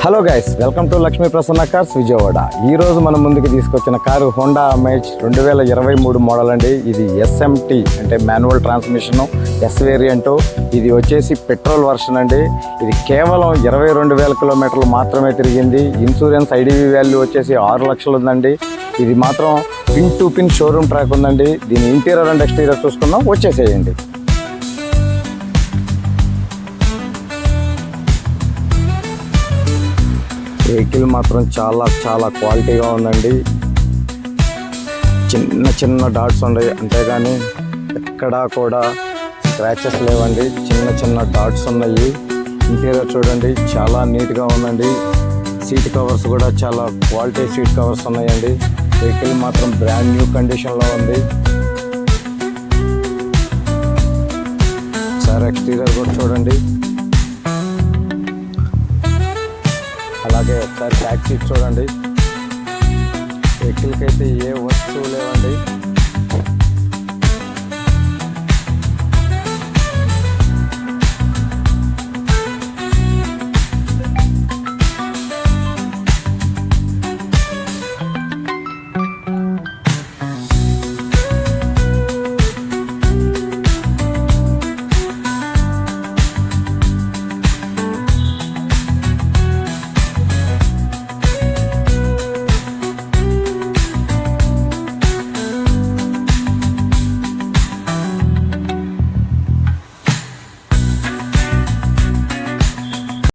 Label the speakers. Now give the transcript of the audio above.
Speaker 1: Hello guys, welcome to Lakshmi Prasanna cars Vijayawada. ఈరోజు మనం ముందుకు తీసుకొచ్చిన కారు హోండా అమేజ్ 2023 మోడల్ అండి. ఇది ఎస్ఎంటీ అంటే మాన్యువల్ ట్రాన్స్మిషను, ఎస్ వేరియంటు. ఇది వచ్చేసి పెట్రోల్ వర్షన్ అండి. ఇది కేవలం 22,000 కిలోమీటర్లు మాత్రమే తిరిగింది. ఇన్సూరెన్స్ ఐడివి వాల్యూ వచ్చేసి 6 లక్షలు ఉందండి. ఇది మాత్రం pin to pin showroom track ఉందండి. దీని ఇంటీరియర్ అండ్ ఎక్స్టీరియర్ చూసుకుందాం, వచ్చేసేయండి. వెహికల్ మాత్రం చాలా క్వాలిటీగా ఉందండి. చిన్న డాట్స్ ఉన్నాయి, అంతేగాని ఎక్కడా కూడా స్క్రాచెస్ లేవండి. చిన్న డాట్స్ ఉన్నాయి. ఇంటీరియర్ చూడండి, చాలా నీట్గా ఉందండి. సీట్ కవర్స్ కూడా చాలా క్వాలిటీ సీట్ కవర్స్ ఉన్నాయండి. వెహికల్ మాత్రం బ్రాండ్ న్యూ కండిషన్లో ఉంది. సార్ ఎక్స్టీరియర్ కూడా చూడండి. అలాగే ఒకసారి బ్యాక్ సీట్ చూడండి. వెహికల్కి అయితే ఏ వస్తువు లేవండి.